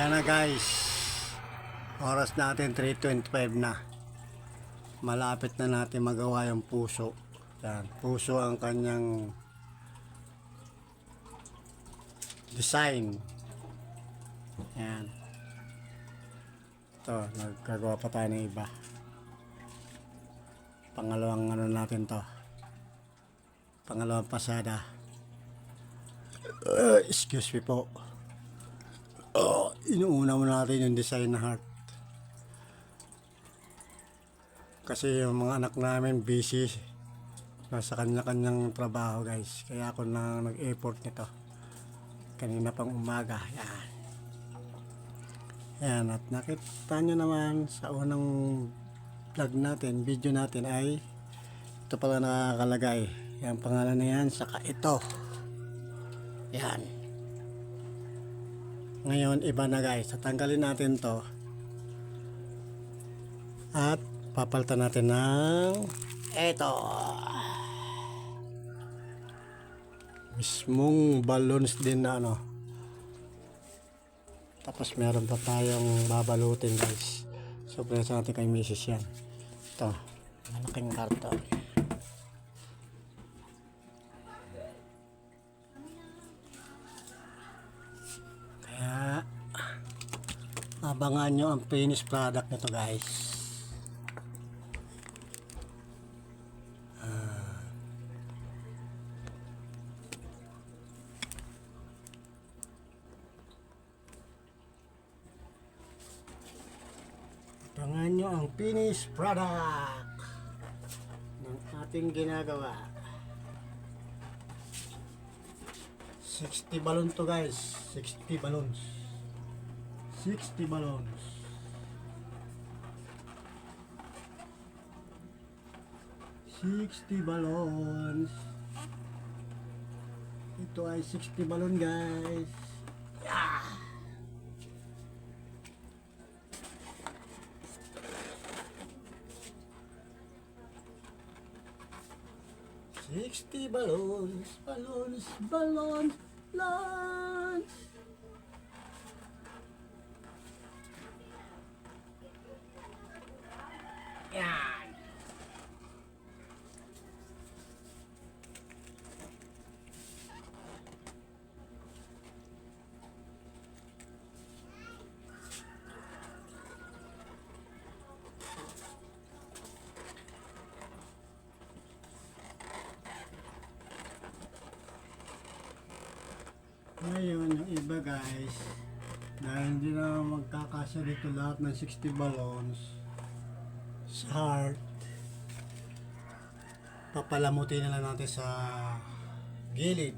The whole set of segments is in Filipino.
Ayan na guys, oras natin 3:25 na. Malapit na natin magawa yung puso. Yan, puso ang kanyang design. Yan. Ito, nagkagawa pa tayo ng iba. Pangalawang ano natin to. Pangalawang pasada. Excuse me po. Inuuna mo natin yung design na heart. Kasi yung mga anak namin busy. Nasa kanya-kanyang trabaho guys. Kaya ako na nag-effort nito. Kanina pang umaga. Yan. Yan. At nakita nyo naman sa unang vlog natin, video natin ay ito pala nakakalagay. Yan pangalan na yan. Saka ito. Yan. Ngayon iba na guys. Tatanggalin natin to. At papalitan natin ng ito. Mismong balloons din na ano. Tapos meron pa tayong babalutin guys. Surprise natin kay Mrs. yan. Ito. Malaking karton. Kaya abangan nyo ang finished product nito guys. Abangan nyo ang finished product ng ating ginagawa. 60 balloon to guys. 60 balloons. 60 balloons. 60 balloons. Ito ay 60 balloon guys. Yeah! 60 balloons, balloons, balloons, balloons. Yan. Ngayon, yung iba guys, dahil hindi na magkakasya dito lahat ng 60 balloons sa heart, papalamutin na lang natin sa gilid.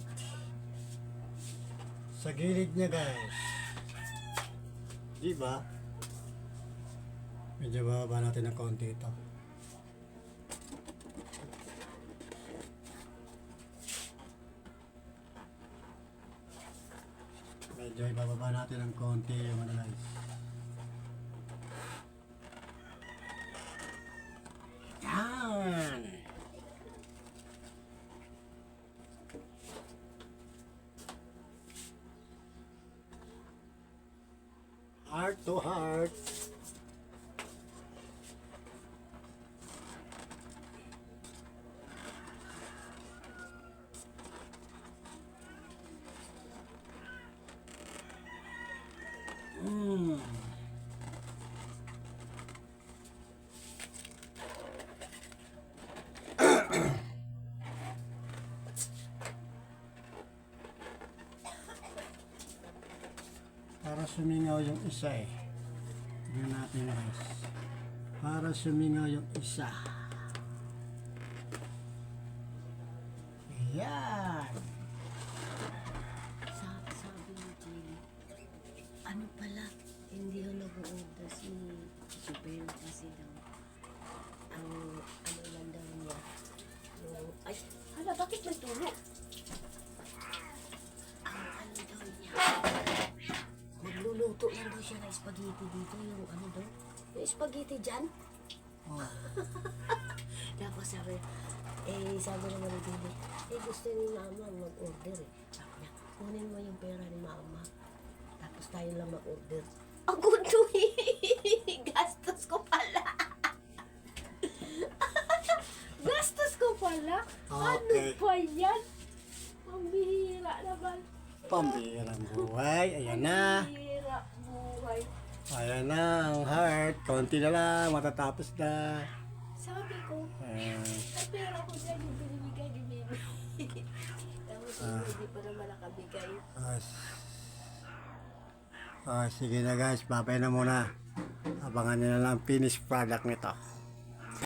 Sa gilid niya guys. Diba? Medyo bababa natin ng konti ito. Medyo ibababa natin ng konti yung ano guys. Yan! Heart to heart. Para sumingaw yung isa eh. Tignan natin guys. Para sumingaw yung isa. Ayan. Sabi ni Jilly, ano pala, hindi ko nag-order si Super kasi daw, ang ano lang daw niya, yung, ay, hala, bakit may turo? Ang ano daw niya, magluluto lang daw siya ng spaghetti dito, yung ano daw, yung spaghetti dyan. Oh. Tapos sabi naman ni Jilly, gusto ni mama mag-order eh. Sabi niya, kunin mo yung pera ni mama. Tapos tayo lang mag-order. Ako to gastos ko pala. Gastos ko pala. Ano Okay. pa yan? Pambihira naman. Pambihirang buhay. Ayan na. Pambihira buhay. Ayan na ang heart. Konti na lang. Matatapos na. Sabi ko, Ayan. ang pera ko dyan yung binibigay ni Baby. Tapos hindi pa naman nakabigay. Sige na guys. Babay na muna. Abangan nyo na lang ang finished product nito.